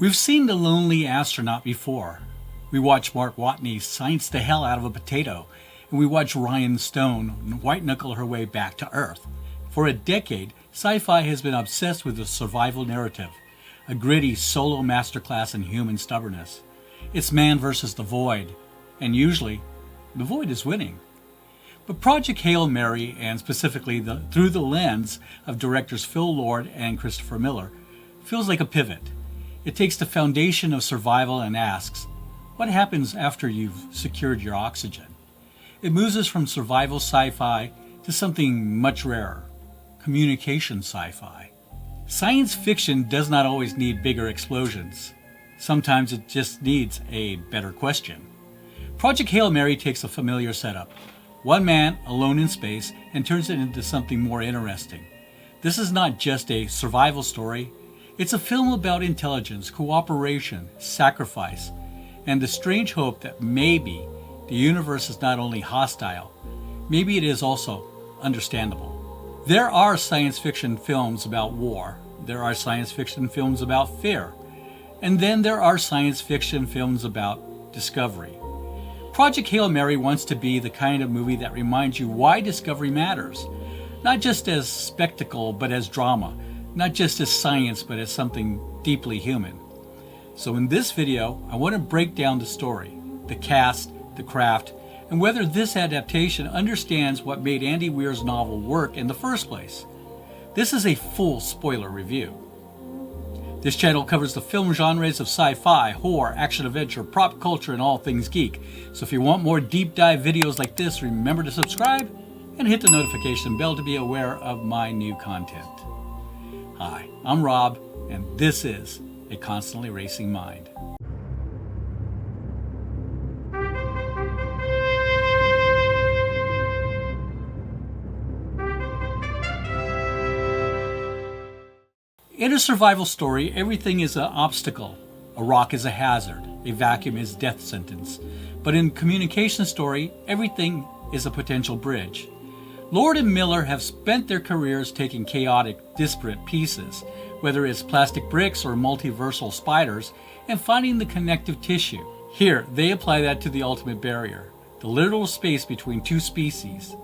We've seen The Lonely Astronaut before. We watched Mark Watney science the hell out of a potato, and we watched Ryan Stone white-knuckle her way back to Earth. For a decade, sci-fi has been obsessed with the survival narrative, a gritty solo masterclass in human stubbornness. It's man versus the void, and usually, the void is winning. But Project Hail Mary, and specifically through the lens of directors Phil Lord and Christopher Miller, feels like a pivot. It takes the foundation of survival and asks, what happens after you've secured your oxygen? It moves us from survival sci-fi to something much rarer, communication sci-fi. Science fiction does not always need bigger explosions. Sometimes it just needs a better question. Project Hail Mary takes a familiar setup, one man alone in space, and turns it into something more interesting. This is not just a survival story, it's a film about intelligence, cooperation, sacrifice, and the strange hope that maybe the universe is not only hostile, maybe it is also understandable. There are science fiction films about war, there are science fiction films about fear, and then there are science fiction films about discovery. Project Hail Mary wants to be the kind of movie that reminds you why discovery matters, not just as spectacle but as drama, not just as science but as something deeply human. So in this video, I want to break down the story, the cast, the craft, and whether this adaptation understands what made Andy Weir's novel work in the first place. This is a full spoiler review. This channel covers the film genres of sci-fi, horror, action-adventure, prop culture, and all things geek. So if you want more deep dive videos like this, remember to subscribe and hit the notification bell to be aware of my new content. Hi, I'm Rob, and this is A Constantly Racing Mind. In a survival story, everything is an obstacle. A rock is a hazard. A vacuum is a death sentence. But in a communication story, everything is a potential bridge. Lord and Miller have spent their careers taking chaotic, disparate pieces, whether it's plastic bricks or multiversal spiders, and finding the connective tissue. Here, they apply that to the ultimate barrier, the literal space between two species.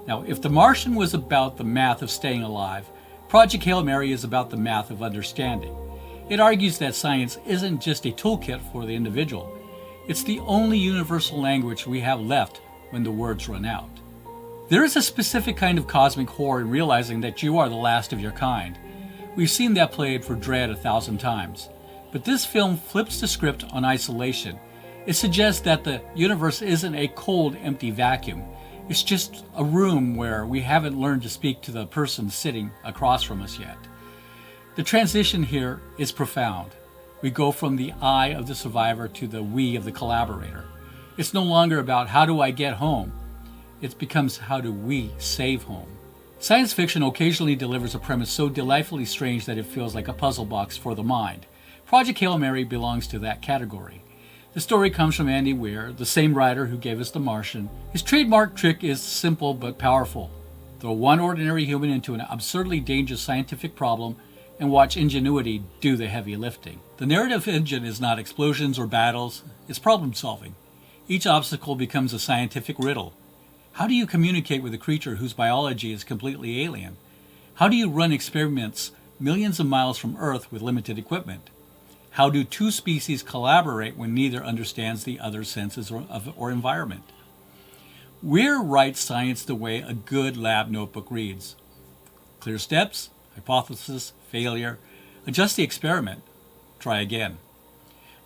Now, if The Martian was about the math of staying alive, Project Hail Mary is about the math of understanding. It argues that science isn't just a toolkit for the individual. It's the only universal language we have left when the words run out. There is a specific kind of cosmic horror in realizing that you are the last of your kind. We've seen that played for Dread 1,000 times. But this film flips the script on isolation. It suggests that the universe isn't a cold, empty vacuum. It's just a room where we haven't learned to speak to the person sitting across from us yet. The transition here is profound. We go from the I of the survivor to the we of the collaborator. It's no longer about how do I get home. It becomes how do we save home. Science fiction occasionally delivers a premise so delightfully strange that it feels like a puzzle box for the mind. Project Hail Mary belongs to that category. The story comes from Andy Weir, the same writer who gave us The Martian. His trademark trick is simple but powerful. Throw one ordinary human into an absurdly dangerous scientific problem and watch ingenuity do the heavy lifting. The narrative engine is not explosions or battles, it's problem solving. Each obstacle becomes a scientific riddle. How do you communicate with a creature whose biology is completely alien? How do you run experiments millions of miles from Earth with limited equipment? How do two species collaborate when neither understands the other's senses or environment? Weir writes science the way a good lab notebook reads. Clear steps, hypothesis, failure, adjust the experiment, try again.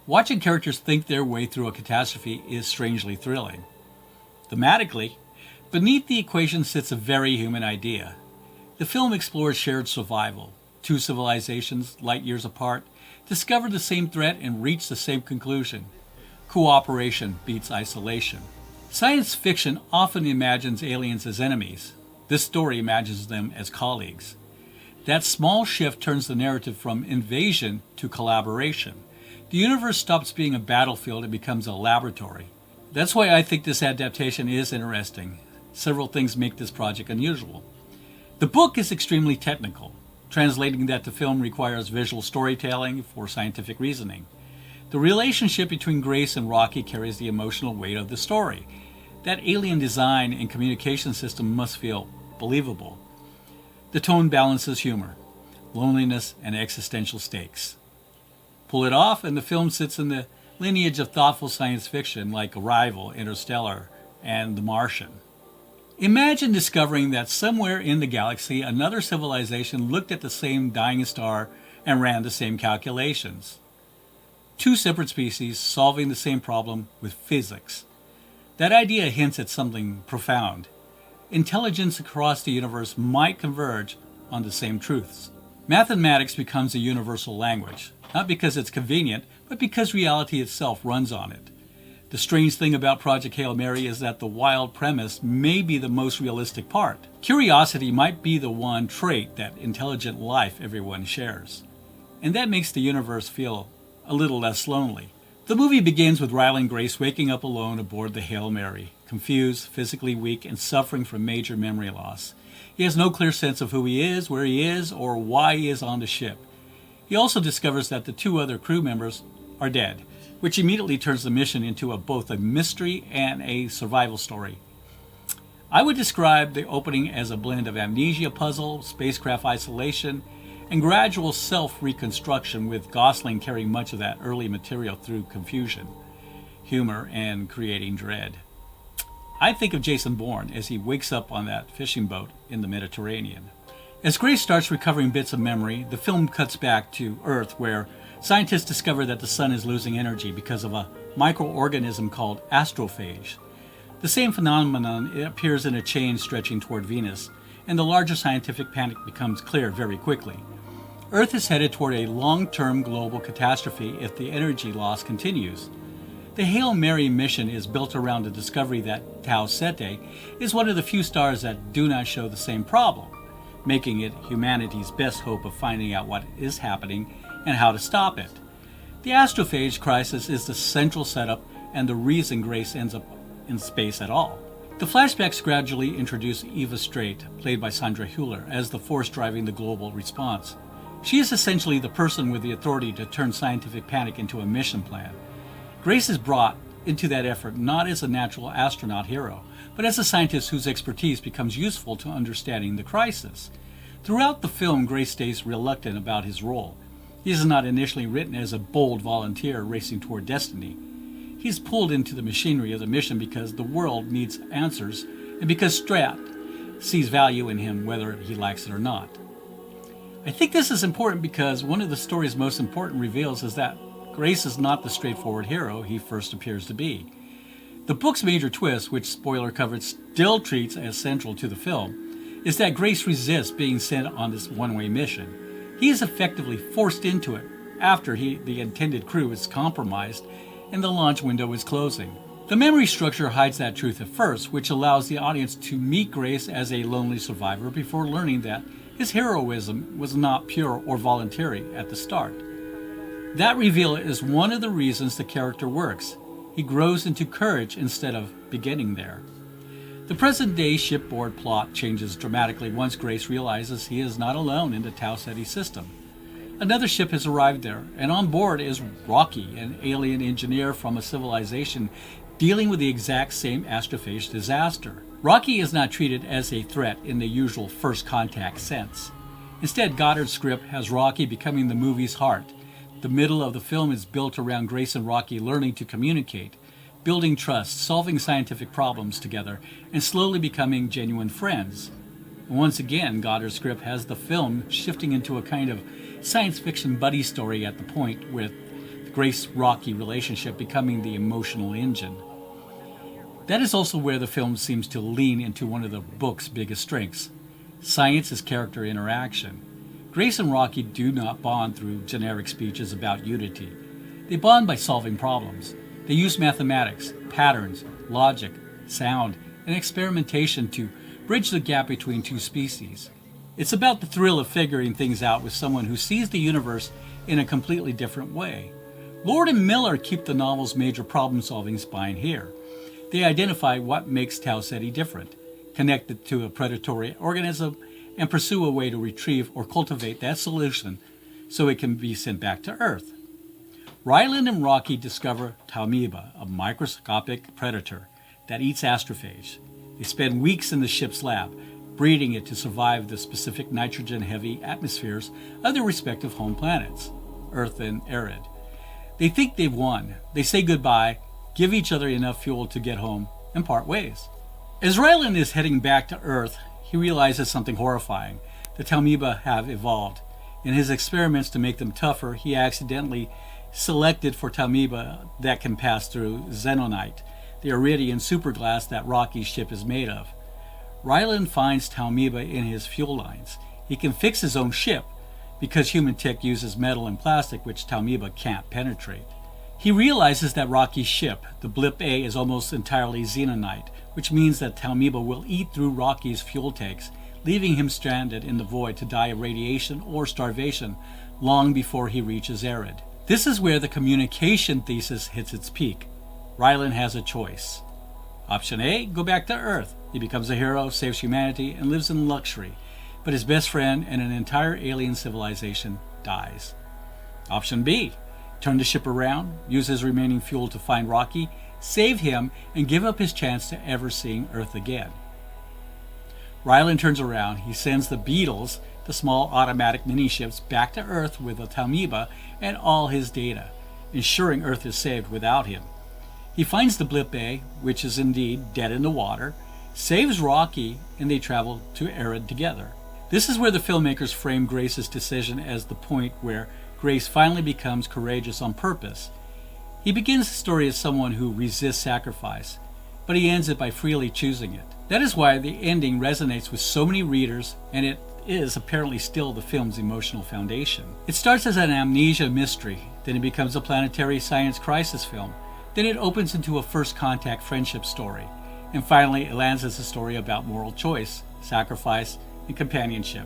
Watching characters think their way through a catastrophe is strangely thrilling. Thematically, beneath the equation sits a very human idea. The film explores shared survival. Two civilizations, light years apart, discover the same threat and reach the same conclusion. Cooperation beats isolation. Science fiction often imagines aliens as enemies. This story imagines them as colleagues. That small shift turns the narrative from invasion to collaboration. The universe stops being a battlefield and becomes a laboratory. That's why I think this adaptation is interesting. Several things make this project unusual. The book is extremely technical. Translating that to film requires visual storytelling for scientific reasoning. The relationship between Grace and Rocky carries the emotional weight of the story. That alien design and communication system must feel believable. The tone balances humor, loneliness, and existential stakes. Pull it off, and the film sits in the lineage of thoughtful science fiction like Arrival, Interstellar, and The Martian. Imagine discovering that somewhere in the galaxy another civilization looked at the same dying star and ran the same calculations. Two separate species solving the same problem with physics. That idea hints at something profound. Intelligence across the universe might converge on the same truths. Mathematics becomes a universal language, not because it's convenient, but because reality itself runs on it. The strange thing about Project Hail Mary is that the wild premise may be the most realistic part. Curiosity might be the one trait that intelligent life everyone shares. And that makes the universe feel a little less lonely. The movie begins with Riley and Grace waking up alone aboard the Hail Mary, confused, physically weak, and suffering from major memory loss. He has no clear sense of who he is, where he is, or why he is on the ship. He also discovers that the two other crew members are dead, which immediately turns the mission into both a mystery and a survival story. I would describe the opening as a blend of amnesia puzzle, spacecraft isolation, and gradual self-reconstruction, with Gosling carrying much of that early material through confusion, humor, and creating dread. I think of Jason Bourne as he wakes up on that fishing boat in the Mediterranean. As Grace starts recovering bits of memory, the film cuts back to Earth, where scientists discover that the sun is losing energy because of a microorganism called astrophage. The same phenomenon appears in a chain stretching toward Venus, and the larger scientific panic becomes clear very quickly. Earth is headed toward a long-term global catastrophe if the energy loss continues. The Hail Mary mission is built around the discovery that Tau Ceti is one of the few stars that do not show the same problem, making it humanity's best hope of finding out what is happening and how to stop it. The astrophage crisis is the central setup and the reason Grace ends up in space at all. The flashbacks gradually introduce Eva Straight, played by Sandra Hüller, as the force driving the global response. She is essentially the person with the authority to turn scientific panic into a mission plan. Grace is brought into that effort not as a natural astronaut hero, but as a scientist whose expertise becomes useful to understanding the crisis. Throughout the film, Grace stays reluctant about his role. He is not initially written as a bold volunteer racing toward destiny. He's pulled into the machinery of the mission because the world needs answers and because Strat sees value in him whether he likes it or not. I think this is important because one of the story's most important reveals is that Grace is not the straightforward hero he first appears to be. The book's major twist, which spoiler covered still treats as central to the film, is that Grace resists being sent on this one-way mission. He is effectively forced into it after the intended crew is compromised and the launch window is closing. The memory structure hides that truth at first, which allows the audience to meet Grace as a lonely survivor before learning that his heroism was not pure or voluntary at the start. That reveal is one of the reasons the character works. He grows into courage instead of beginning there. The present-day shipboard plot changes dramatically once Grace realizes he is not alone in the Tau Ceti system. Another ship has arrived there, and on board is Rocky, an alien engineer from a civilization dealing with the exact same astrophage disaster. Rocky is not treated as a threat in the usual first contact sense. Instead, Goddard's script has Rocky becoming the movie's heart. The middle of the film is built around Grace and Rocky learning to communicate, building trust, solving scientific problems together, and slowly becoming genuine friends. And once again, Goddard's script has the film shifting into a kind of science fiction buddy story at the point with the Grace-Rocky relationship becoming the emotional engine. That is also where the film seems to lean into one of the book's biggest strengths. Science is character interaction. Grace and Rocky do not bond through generic speeches about unity. They bond by solving problems. They use mathematics, patterns, logic, sound, and experimentation to bridge the gap between two species. It's about the thrill of figuring things out with someone who sees the universe in a completely different way. Lord and Miller keep the novel's major problem-solving spine here. They identify what makes Tau Ceti different, connect it to a predatory organism, and pursue a way to retrieve or cultivate that solution so it can be sent back to Earth. Ryland and Rocky discover Talmiba, a microscopic predator that eats astrophages. They spend weeks in the ship's lab, breeding it to survive the specific nitrogen-heavy atmospheres of their respective home planets, Earth and Arid. They think they've won. They say goodbye, give each other enough fuel to get home, and part ways. As Ryland is heading back to Earth, he realizes something horrifying. The Talmiba have evolved. In his experiments to make them tougher, he accidentally selected for Talmiba that can pass through xenonite, the iridium superglass that Rocky's ship is made of. Ryland finds Talmiba in his fuel lines. He can fix his own ship, because human tech uses metal and plastic which Talmiba can't penetrate. He realizes that Rocky's ship, the Blip A, is almost entirely xenonite, which means that Talmiba will eat through Rocky's fuel tanks, leaving him stranded in the void to die of radiation or starvation long before he reaches Arid. This is where the communication thesis hits its peak. Ryland has a choice. Option A, go back to Earth. He becomes a hero, saves humanity, and lives in luxury. But his best friend and an entire alien civilization dies. Option B, turn the ship around, use his remaining fuel to find Rocky, save him, and give up his chance to ever seeing Earth again. Ryland turns around. He sends the Beetles, the small automatic miniships, back to Earth with the Talmiba and all his data, ensuring Earth is saved without him. He finds the Blip A, which is indeed dead in the water, saves Rocky, and they travel to Arid together. This is where the filmmakers frame Grace's decision as the point where Grace finally becomes courageous on purpose. He begins the story as someone who resists sacrifice, but he ends it by freely choosing it. That is why the ending resonates with so many readers, and it is apparently still the film's emotional foundation. It starts as an amnesia mystery, then it becomes a planetary science crisis film, then it opens into a first contact friendship story, and finally it lands as a story about moral choice, sacrifice, and companionship.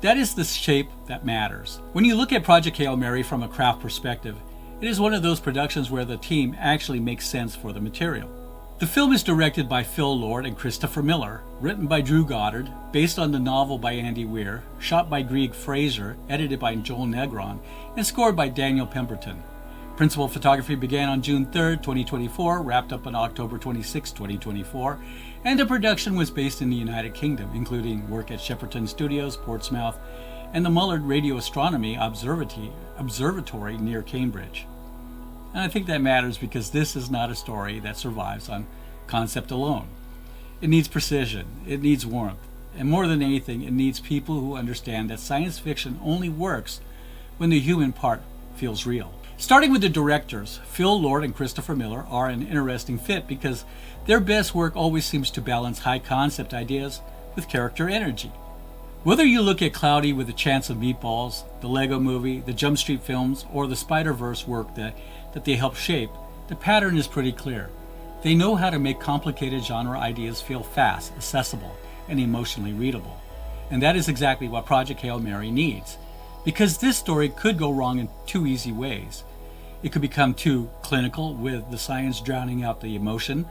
That is the shape that matters. When you look at Project Hail Mary from a craft perspective, it is one of those productions where the team actually makes sense for the material. The film is directed by Phil Lord and Christopher Miller, written by Drew Goddard, based on the novel by Andy Weir, shot by Greig Fraser, edited by Joel Negron, and scored by Daniel Pemberton. Principal photography began on June 3, 2024, wrapped up on October 26, 2024, and the production was based in the United Kingdom, including work at Shepperton Studios, Portsmouth, and the Mullard Radio Astronomy Observatory near Cambridge. And I think that matters because this is not a story that survives on concept alone. It needs precision, it needs warmth, and more than anything, it needs people who understand that science fiction only works when the human part feels real. Starting with the directors, Phil Lord and Christopher Miller are an interesting fit because their best work always seems to balance high concept ideas with character energy. Whether you look at Cloudy with a Chance of Meatballs, the Lego Movie, the Jump Street films, or the Spider-Verse work that they help shape, the pattern is pretty clear. They know how to make complicated genre ideas feel fast, accessible, and emotionally readable. And that is exactly what Project Hail Mary needs. Because this story could go wrong in two easy ways. It could become too clinical with the science drowning out the emotion,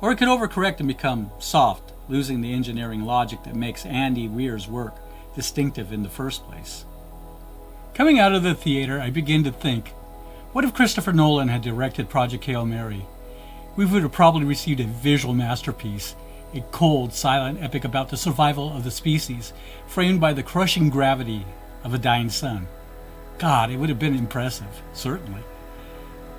or it could overcorrect and become soft, losing the engineering logic that makes Andy Weir's work distinctive in the first place. Coming out of the theater, I begin to think, what if Christopher Nolan had directed Project Hail Mary? We would have probably received a visual masterpiece, a cold, silent epic about the survival of the species, framed by the crushing gravity of a dying sun. God, it would have been impressive, certainly.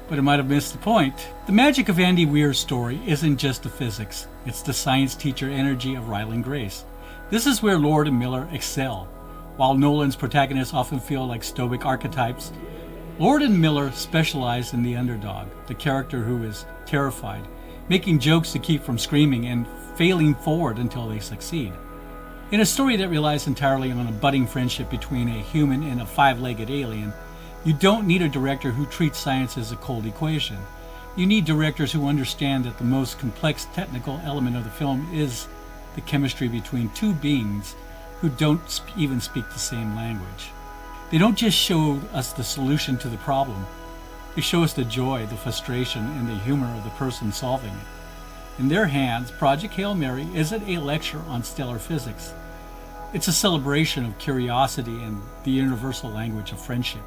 But it might have missed the point. The magic of Andy Weir's story isn't just the physics, it's the science teacher energy of Ryland Grace. This is where Lord and Miller excel. While Nolan's protagonists often feel like stoic archetypes, Lord and Miller specialize in the underdog, the character who is terrified, making jokes to keep from screaming and failing forward until they succeed. In a story that relies entirely on a budding friendship between a human and a five-legged alien, you don't need a director who treats science as a cold equation. You need directors who understand that the most complex technical element of the film is the chemistry between two beings who don't even speak the same language. They don't just show us the solution to the problem. They show us the joy, the frustration, and the humor of the person solving it. In their hands, Project Hail Mary isn't a lecture on stellar physics. It's a celebration of curiosity and the universal language of friendship.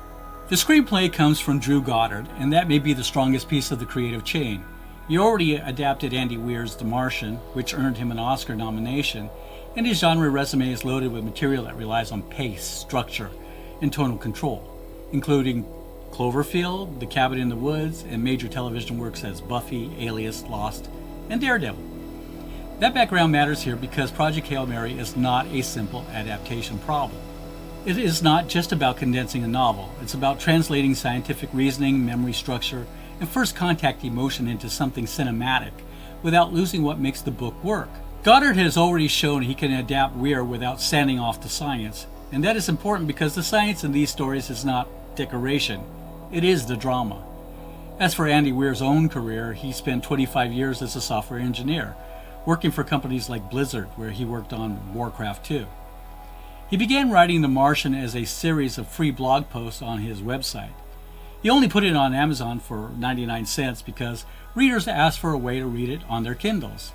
The screenplay comes from Goddard, and that may be the strongest piece of the creative chain. He already adapted Andy Weir's The Martian, which earned him an Oscar nomination, and his genre resume is loaded with material that relies on pace, structure, and tonal control, including Cloverfield, The Cabin in the Woods, and major television works as Buffy, Alias, Lost, and Daredevil. That background matters here because Project Hail Mary is not a simple adaptation problem. It is not just about condensing a novel. It's about translating scientific reasoning, memory structure, and first contact emotion into something cinematic without losing what makes the book work. Goddard has already shown he can adapt Weir without sanding off the science, and that is important because the science in these stories is not decoration. It is the drama. As for Andy Weir's own career, he spent 25 years as a software engineer, working for companies like Blizzard, where he worked on Warcraft 2. He began writing The Martian as a series of free blog posts on his website. He only put it on Amazon for 99 cents because readers asked for a way to read it on their Kindles.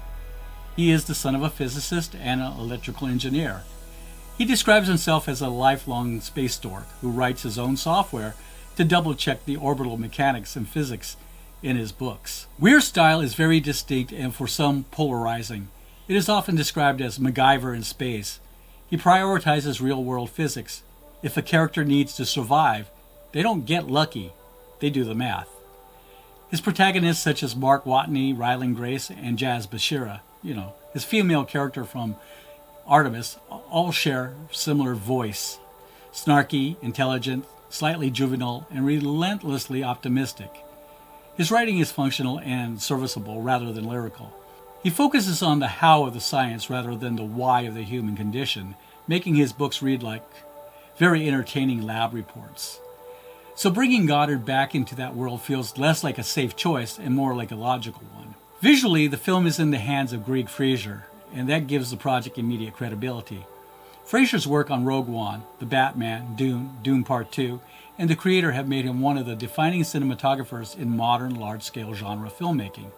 He is the son of a physicist and an electrical engineer. He describes himself as a lifelong space dork who writes his own software to double-check the orbital mechanics and physics in his books. Weir's style is very distinct and for some polarizing. It is often described as MacGyver in space. He prioritizes real-world physics. If a character needs to survive, they don't get lucky, they do the math. His protagonists such as Mark Watney, Ryland Grace, and Jazz Bashira, his female character from Artemis, all share similar voice. Snarky, intelligent, slightly juvenile, and relentlessly optimistic. His writing is functional and serviceable rather than lyrical. He focuses on the how of the science rather than the why of the human condition, making his books read like very entertaining lab reports. So bringing Goddard back into that world feels less like a safe choice and more like a logical one. Visually, the film is in the hands of Greig Fraser, and that gives the project immediate credibility. Fraser's work on Rogue One, The Batman, Dune Part 2, and The Creator have made him one of the defining cinematographers in modern large-scale genre filmmaking.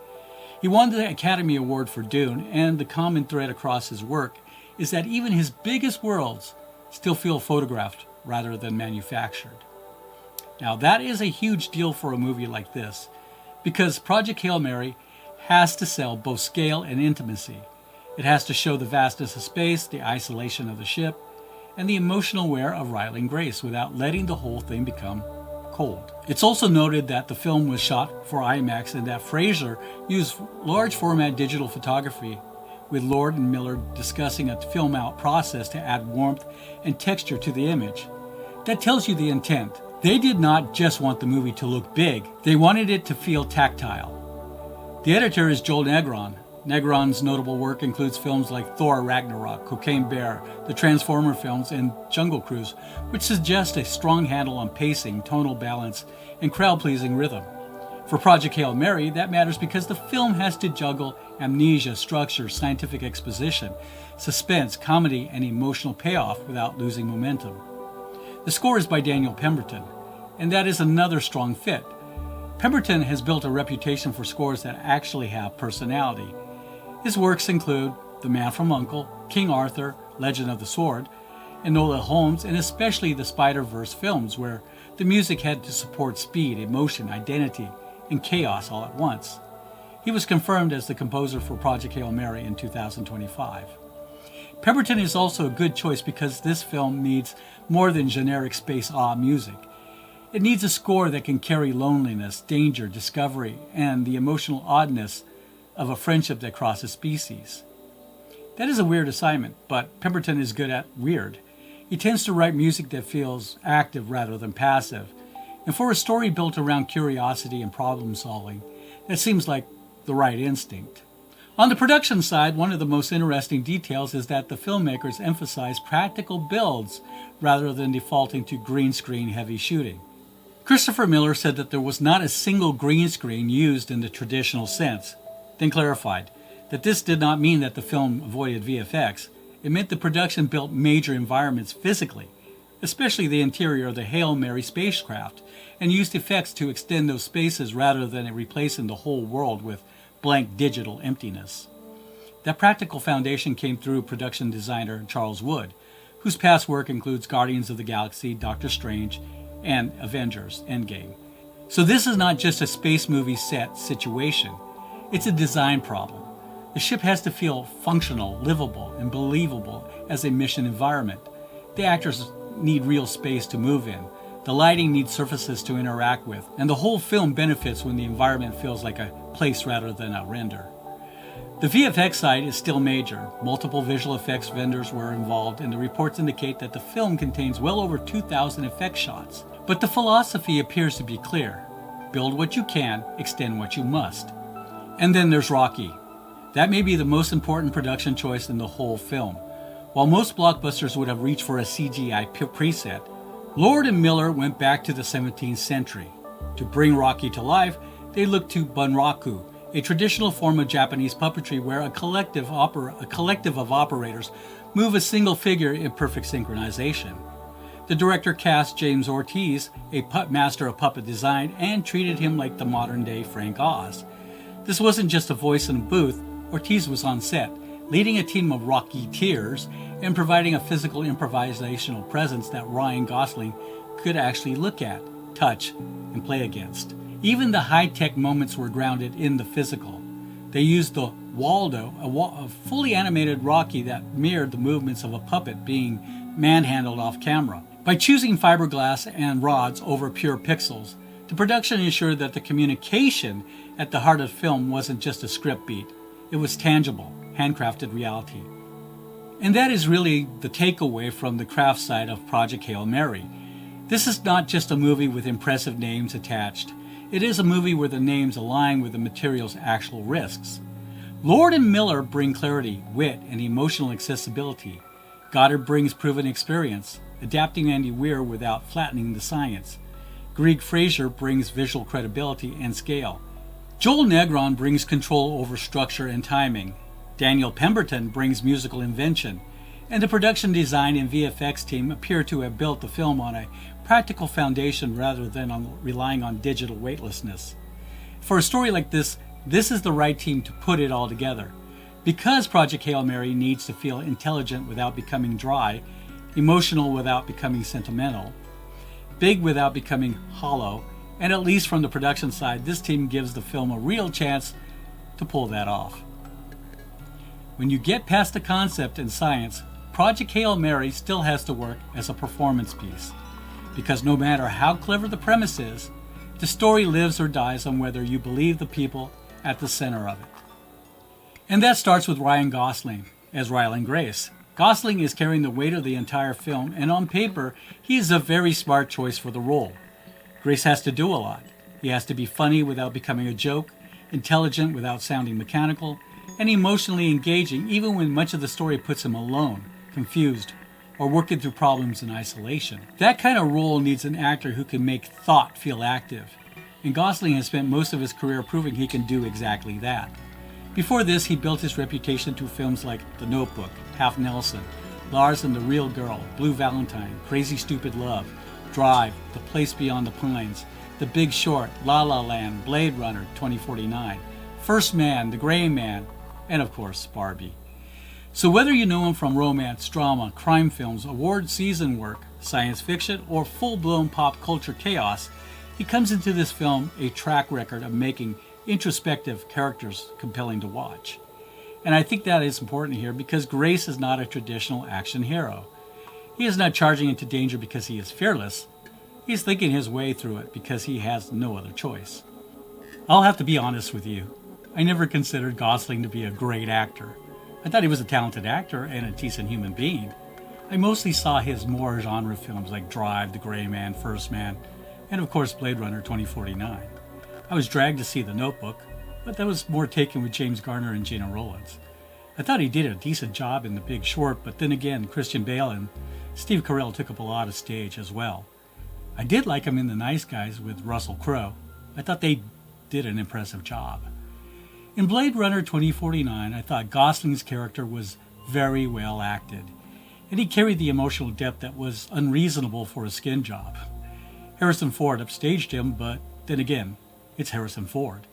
He won the Academy Award for Dune, and the common thread across his work is that even his biggest worlds still feel photographed rather than manufactured. Now that is a huge deal for a movie like this, because Project Hail Mary has to sell both scale and intimacy. It has to show the vastness of space, the isolation of the ship, and the emotional wear of Ryland Grace without letting the whole thing become cold. It's also noted that the film was shot for IMAX and that Fraser used large format digital photography, with Lord and Miller discussing a film out process to add warmth and texture to the image. That tells you the intent. They did not just want the movie to look big, they wanted it to feel tactile. The editor is Joel Negron. Negron's notable work includes films like Thor Ragnarok, Cocaine Bear, the Transformer films, and Jungle Cruise, which suggest a strong handle on pacing, tonal balance, and crowd-pleasing rhythm. For Project Hail Mary, that matters because the film has to juggle amnesia, structure, scientific exposition, suspense, comedy, and emotional payoff without losing momentum. The score is by Daniel Pemberton, and that is another strong fit. Pemberton has built a reputation for scores that actually have personality. His works include The Man from U.N.C.L.E., King Arthur, Legend of the Sword, Enola Holmes, and especially the Spider-Verse films, where the music had to support speed, emotion, identity, and chaos all at once. He was confirmed as the composer for Project Hail Mary in 2025. Pemberton is also a good choice because this film needs more than generic space awe music. It needs a score that can carry loneliness, danger, discovery, and the emotional oddness of a friendship that crosses species. That is a weird assignment, but Pemberton is good at weird. He tends to write music that feels active rather than passive. And for a story built around curiosity and problem solving, that seems like the right instinct. On the production side, one of the most interesting details is that the filmmakers emphasize practical builds rather than defaulting to green screen heavy shooting. Christopher Miller said that there was not a single green screen used in the traditional sense, then clarified that this did not mean that the film avoided VFX. It meant the production built major environments physically, especially the interior of the Hail Mary spacecraft, and used effects to extend those spaces rather than replacing the whole world with blank digital emptiness. That practical foundation came through production designer Charles Wood, whose past work includes Guardians of the Galaxy, Doctor Strange, and Avengers Endgame. So this is not just a space movie set situation. It's a design problem. The ship has to feel functional, livable, and believable as a mission environment. The actors need real space to move in. The lighting needs surfaces to interact with. And the whole film benefits when the environment feels like a place rather than a render. The VFX side is still major. Multiple visual effects vendors were involved, and the reports indicate that the film contains well over 2,000 effect shots. But the philosophy appears to be clear. Build what you can, extend what you must. And then there's Rocky. That may be the most important production choice in the whole film. While most blockbusters would have reached for a CGI preset, Lord and Miller went back to the 17th century. To bring Rocky to life, they looked to bunraku, a traditional form of Japanese puppetry where a collective of operators move a single figure in perfect synchronization. The director cast James Ortiz, a master of puppet design, and treated him like the modern-day Frank Oz. This wasn't just a voice in a booth. Ortiz was on set, leading a team of Rocketeers and providing a physical improvisational presence that Ryan Gosling could actually look at, touch, and play against. Even the high-tech moments were grounded in the physical. They used the Waldo, a fully animated Rocky that mirrored the movements of a puppet being manhandled off camera. By choosing fiberglass and rods over pure pixels, the production ensured that the communication at the heart of the film wasn't just a script beat. It was tangible, handcrafted reality. And that is really the takeaway from the craft side of Project Hail Mary. This is not just a movie with impressive names attached. It is a movie where the names align with the material's actual risks. Lord and Miller bring clarity, wit, and emotional accessibility. Goddard brings proven experience, adapting Andy Weir without flattening the science. Fraser brings visual credibility and scale. Joel Negron brings control over structure and timing. Daniel Pemberton brings musical invention. And the production design and VFX team appear to have built the film on a practical foundation rather than relying on digital weightlessness. For a story like this is the right team to put it all together. Because Project Hail Mary needs to feel intelligent without becoming dry, emotional without becoming sentimental, big without becoming hollow, and at least from the production side, this team gives the film a real chance to pull that off. When you get past the concept and science, Project Hail Mary still has to work as a performance piece. Because no matter how clever the premise is, the story lives or dies on whether you believe the people at the center of it. And that starts with Ryan Gosling as Ryland Grace. Gosling is carrying the weight of the entire film, and on paper, he is a very smart choice for the role. Grace has to do a lot. He has to be funny without becoming a joke, intelligent without sounding mechanical, and emotionally engaging even when much of the story puts him alone, confused, or working through problems in isolation. That kind of role needs an actor who can make thought feel active, and Gosling has spent most of his career proving he can do exactly that. Before this, he built his reputation through films like The Notebook, Half Nelson, Lars and the Real Girl, Blue Valentine, Crazy Stupid Love, Drive, The Place Beyond the Pines, The Big Short, La La Land, Blade Runner 2049, First Man, The Gray Man, and of course, Barbie. So whether you know him from romance, drama, crime films, award season work, science fiction, or full-blown pop culture chaos, he comes into this film a track record of making introspective characters compelling to watch. And I think that is important here because Grace is not a traditional action hero. He is not charging into danger because he is fearless. He's thinking his way through it because he has no other choice. I'll have to be honest with you. I never considered Gosling to be a great actor. I thought he was a talented actor and a decent human being. I mostly saw his more genre films like Drive, The Gray Man, First Man, and of course Blade Runner 2049. I was dragged to see The Notebook, but that was more taken with James Garner and Gina Rowlands. I thought he did a decent job in The Big Short, but then again, Christian Bale and Steve Carell took up a lot of stage as well. I did like him in The Nice Guys with Russell Crowe. I thought they did an impressive job. In Blade Runner 2049, I thought Gosling's character was very well acted, and he carried the emotional depth that was unreasonable for a skin job. Harrison Ford upstaged him, but then again, it's Harrison Ford.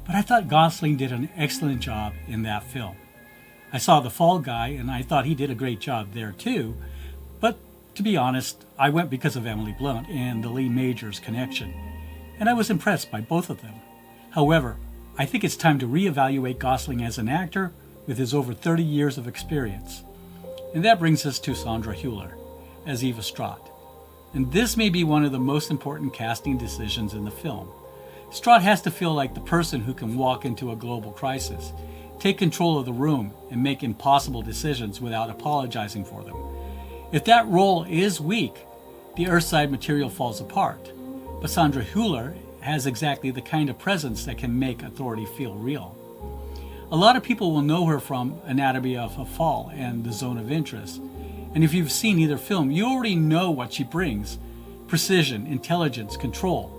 But I thought Gosling did an excellent job in that film. I saw The Fall Guy, and I thought he did a great job there too, To be honest, I went because of Emily Blunt and the Lee Majors connection, and I was impressed by both of them. However, I think it's time to reevaluate Gosling as an actor with his over 30 years of experience. And that brings us to Sandra Hüller as Eva Straught. And this may be one of the most important casting decisions in the film. Straught has to feel like the person who can walk into a global crisis, take control of the room, and make impossible decisions without apologizing for them. If that role is weak, the Earthside material falls apart. But Sandra Hüller has exactly the kind of presence that can make authority feel real. A lot of people will know her from Anatomy of a Fall and The Zone of Interest. And if you've seen either film, you already know what she brings: precision, intelligence, control.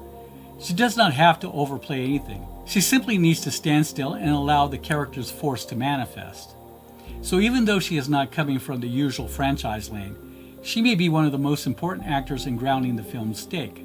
She does not have to overplay anything. She simply needs to stand still and allow the character's force to manifest. So even though she is not coming from the usual franchise lane, she may be one of the most important actors in grounding the film's stake.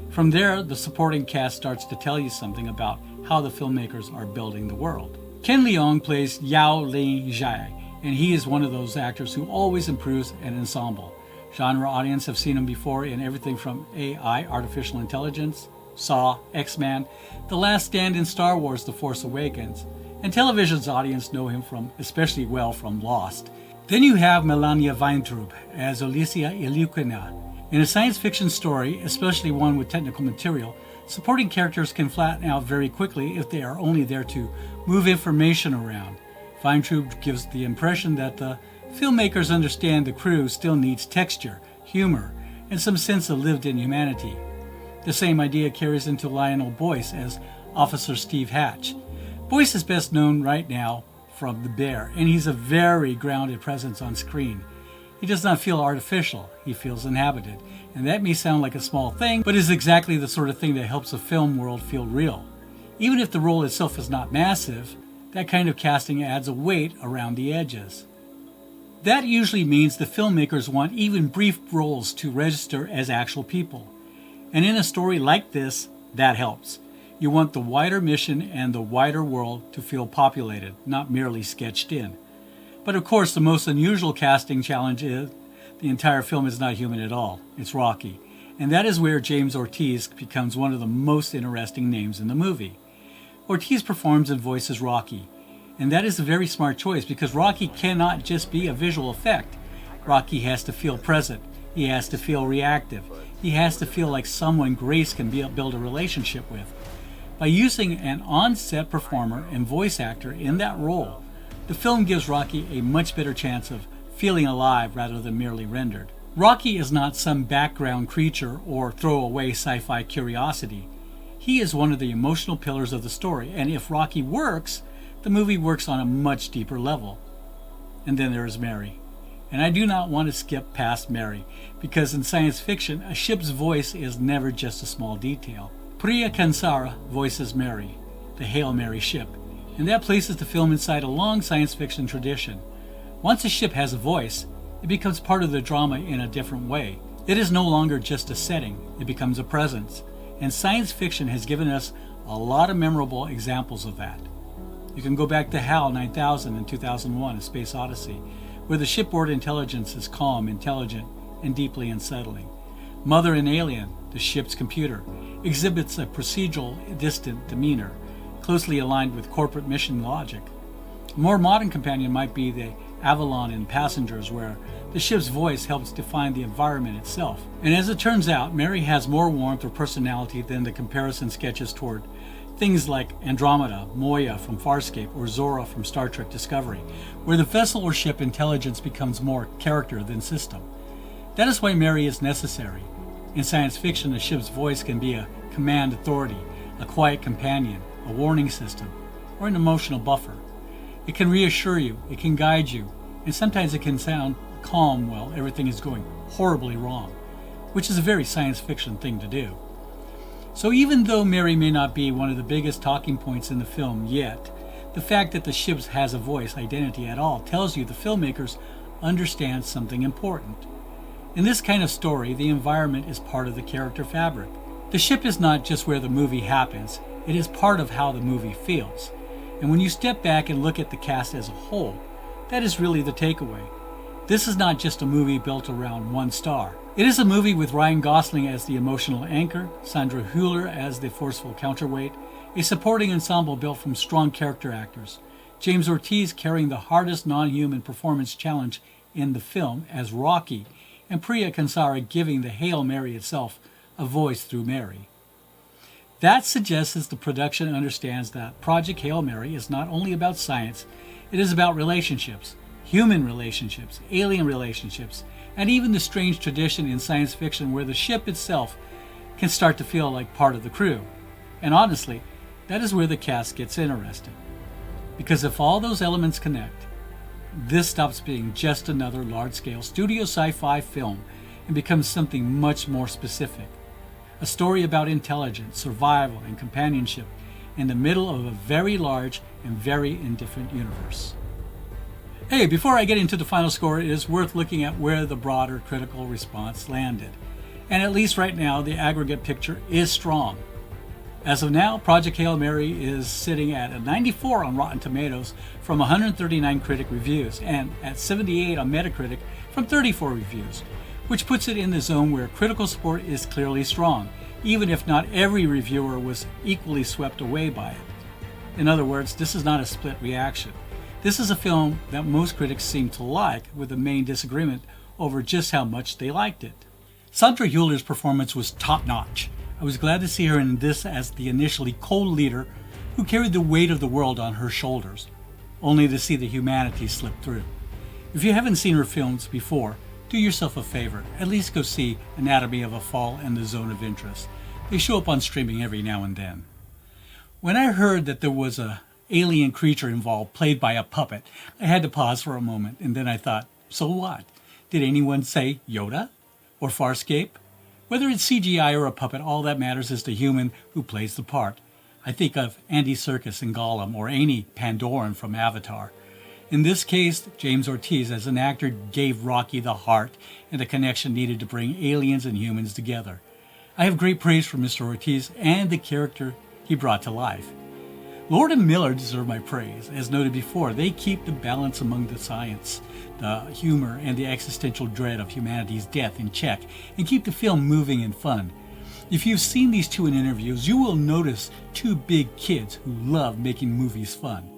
From there, the supporting cast starts to tell you something about how the filmmakers are building the world. Ken Leung plays Yao Li Jai, and he is one of those actors who always improves an ensemble. Genre audience have seen him before in everything from AI, artificial intelligence, Saw, X-Men, The Last Stand in Star Wars The Force Awakens, and television's audience know him especially well from Lost. Then you have Melania Weintraub as Alicia Ilyukina. In a science fiction story, especially one with technical material, supporting characters can flatten out very quickly if they are only there to move information around. Weintraub gives the impression that the filmmakers understand the crew still needs texture, humor, and some sense of lived-in humanity. The same idea carries into Lionel Boyce as Officer Steve Hatch. Boyce is best known right now from The Bear, and he's a very grounded presence on screen. He does not feel artificial, he feels inhabited, and that may sound like a small thing, but is exactly the sort of thing that helps a film world feel real. Even if the role itself is not massive, that kind of casting adds a weight around the edges. That usually means the filmmakers want even brief roles to register as actual people. And in a story like this, that helps. You want the wider mission and the wider world to feel populated, not merely sketched in. But of course, the most unusual casting challenge is the entire film is not human at all. It's Rocky. And that is where James Ortiz becomes one of the most interesting names in the movie. Ortiz performs and voices Rocky. And that is a very smart choice because Rocky cannot just be a visual effect. Rocky has to feel present. He has to feel reactive. He has to feel like someone Grace can build a relationship with. By using an on-set performer and voice actor in that role, the film gives Rocky a much better chance of feeling alive rather than merely rendered. Rocky is not some background creature or throwaway sci-fi curiosity. He is one of the emotional pillars of the story, and if Rocky works, the movie works on a much deeper level. And then there is Mary. And I do not want to skip past Mary, because in science fiction, a ship's voice is never just a small detail. Priya Kansara voices Mary, the Hail Mary ship, and that places the film inside a long science fiction tradition. Once a ship has a voice, it becomes part of the drama in a different way. It is no longer just a setting, it becomes a presence. And science fiction has given us a lot of memorable examples of that. You can go back to HAL 9000 in 2001, A Space Odyssey, where the shipboard intelligence is calm, intelligent, and deeply unsettling. Mother in Alien, the ship's computer, exhibits a procedural, distant demeanor, closely aligned with corporate mission logic. A more modern companion might be the Avalon in Passengers, where the ship's voice helps define the environment itself. And as it turns out, Mary has more warmth or personality than the comparison sketches toward things like Andromeda, Moya from Farscape, or Zora from Star Trek Discovery, where the vessel or ship intelligence becomes more character than system. That is why Mary is necessary. In science fiction, a ship's voice can be a command authority, a quiet companion, a warning system, or an emotional buffer. It can reassure you, it can guide you, and sometimes it can sound calm while everything is going horribly wrong, which is a very science fiction thing to do. So even though Mary may not be one of the biggest talking points in the film yet, the fact that the ship has a voice, identity at all, tells you the filmmakers understand something important. In this kind of story, the environment is part of the character fabric. The ship is not just where the movie happens, it is part of how the movie feels. And when you step back and look at the cast as a whole, that is really the takeaway. This is not just a movie built around one star. It is a movie with Ryan Gosling as the emotional anchor, Sandra Hüller as the forceful counterweight, a supporting ensemble built from strong character actors, James Ortiz carrying the hardest non-human performance challenge in the film as Rocky, and Priya Kansara giving the Hail Mary itself a voice through Mary. That suggests that the production understands that Project Hail Mary is not only about science, it is about relationships, human relationships, alien relationships, and even the strange tradition in science fiction where the ship itself can start to feel like part of the crew. And honestly, that is where the cast gets interesting. Because if all those elements connect, this stops being just another large-scale studio sci-fi film and becomes something much more specific. A story about intelligence, survival, and companionship in the middle of a very large and very indifferent universe. Hey, before I get into the final score, it is worth looking at where the broader critical response landed. And at least right now, the aggregate picture is strong. As of now, Project Hail Mary is sitting at a 94 on Rotten Tomatoes from 139 critic reviews and at 78 on Metacritic from 34 reviews, which puts it in the zone where critical support is clearly strong, even if not every reviewer was equally swept away by it. In other words, this is not a split reaction. This is a film that most critics seem to like, with the main disagreement over just how much they liked it. Sandra Hüller's performance was top-notch. I was glad to see her in this as the initially cold leader who carried the weight of the world on her shoulders, only to see the humanity slip through. If you haven't seen her films before, do yourself a favor, at least go see Anatomy of a Fall and The Zone of Interest. They show up on streaming every now and then. When I heard that there was a alien creature involved played by a puppet, I had to pause for a moment, and then I thought, so what? Did anyone say Yoda? Or Farscape? Whether it's CGI or a puppet, all that matters is the human who plays the part. I think of Andy Serkis in Gollum or Amy Pandoran from Avatar. In this case, James Ortiz as an actor gave Rocky the heart and the connection needed to bring aliens and humans together. I have great praise for Mr. Ortiz and the character he brought to life. Lord and Miller deserve my praise. As noted before, they keep the balance among the science, the humor, and the existential dread of humanity's death in check and keep the film moving and fun. If you've seen these two in interviews, you will notice two big kids who love making movies fun.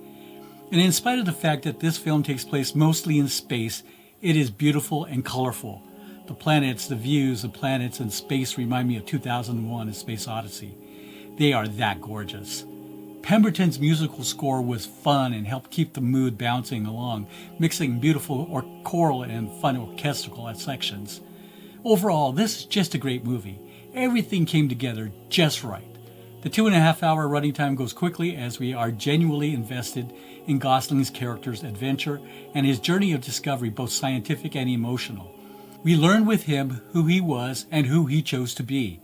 And in spite of the fact that this film takes place mostly in space, it is beautiful and colorful. The planets, the views, the planets, and space remind me of 2001: A Space Odyssey. They are that gorgeous. Pemberton's musical score was fun and helped keep the mood bouncing along, mixing beautiful choral and fun orchestral sections. Overall, this is just a great movie. Everything came together just right. The 2.5-hour running time goes quickly as we are genuinely invested in Gosling's character's adventure and his journey of discovery, both scientific and emotional. We learn with him who he was and who he chose to be.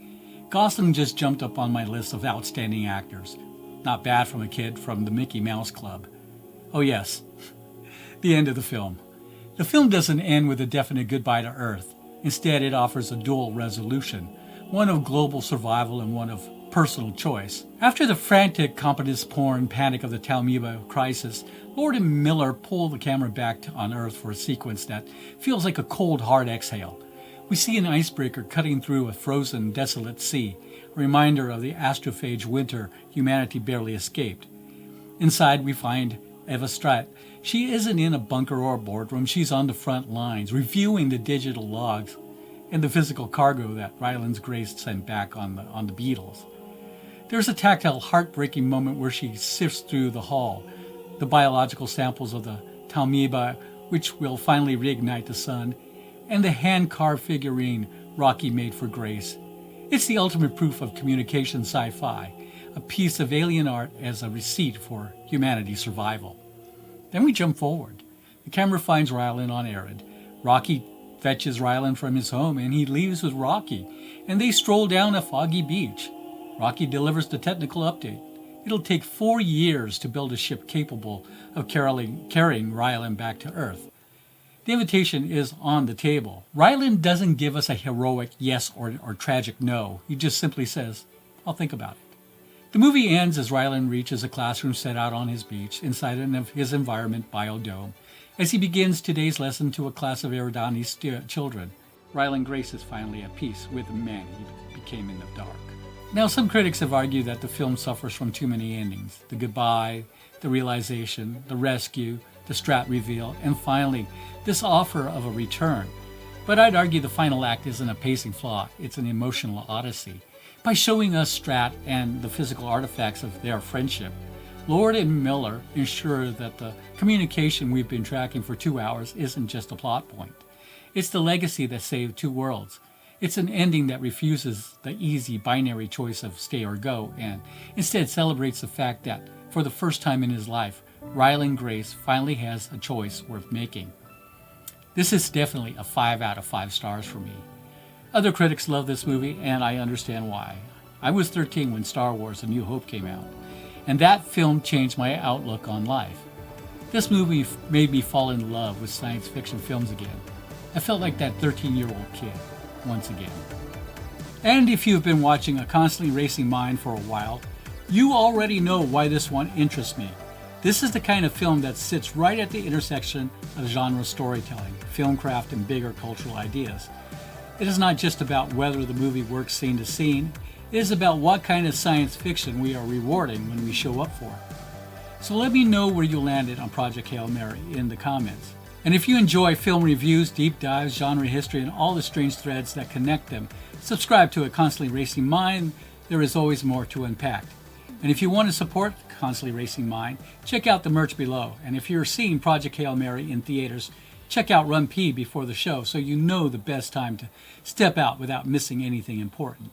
Gosling just jumped up on my list of outstanding actors. Not bad from a kid from the Mickey Mouse Club. Oh yes, the end of the film. The film doesn't end with a definite goodbye to Earth. Instead, it offers a dual resolution, one of global survival and one of personal choice. After the frantic competence porn panic of the Talmuba crisis, Lord and Miller pull the camera back on Earth for a sequence that feels like a cold, hard exhale. We see an icebreaker cutting through a frozen, desolate sea, a reminder of the astrophage winter humanity barely escaped. Inside, we find Eva Stratt. She isn't in a bunker or a boardroom. She's on the front lines, reviewing the digital logs and the physical cargo that Ryland's Grace sent back on the Beatles. There's a tactile, heartbreaking moment where she sifts through the hull, the biological samples of the Talmuba, which will finally reignite the sun, and the hand-carved figurine Rocky made for Grace. It's the ultimate proof of communication sci-fi, a piece of alien art as a receipt for humanity's survival. Then we jump forward. The camera finds Ryland on Arid. Rocky fetches Ryland from his home, and he leaves with Rocky, and they stroll down a foggy beach. Rocky delivers the technical update. It'll take 4 years to build a ship capable of carrying Ryland back to Earth. The invitation is on the table. Ryland doesn't give us a heroic yes or tragic no. He just simply says, I'll think about it. The movie ends as Ryland reaches a classroom set out on his beach inside of his environment biodome, As he begins today's lesson to a class of Eridani's children, Ryland Grace is finally at peace with the man he became in the dark. Now, some critics have argued that the film suffers from too many endings. The goodbye, the realization, the rescue, the Strat reveal, and finally, this offer of a return. But I'd argue the final act isn't a pacing flaw, it's an emotional odyssey. By showing us Strat and the physical artifacts of their friendship, Lord and Miller ensure that the communication we've been tracking for 2 hours isn't just a plot point. It's the legacy that saved two worlds. It's an ending that refuses the easy binary choice of stay or go, and instead celebrates the fact that, for the first time in his life, Ryland Grace finally has a choice worth making. This is definitely a 5 out of 5 stars for me. Other critics love this movie, and I understand why. I was 13 when Star Wars: A New Hope came out, and that film changed my outlook on life. This movie made me fall in love with science fiction films again. I felt like that 13-year-old kid once again. And if you've been watching A Constantly Racing Mind for a while, you already know why this one interests me. This is the kind of film that sits right at the intersection of genre storytelling, filmcraft, and bigger cultural ideas. It is not just about whether the movie works scene to scene, it is about what kind of science fiction we are rewarding when we show up for it. So let me know where you landed on Project Hail Mary in the comments. And if you enjoy film reviews, deep dives, genre history, and all the strange threads that connect them, subscribe to A Constantly Racing Mind. There is always more to unpack. And if you want to support Constantly Racing Mind, check out the merch below. And if you're seeing Project Hail Mary in theaters, check out Run P before the show so you know the best time to step out without missing anything important.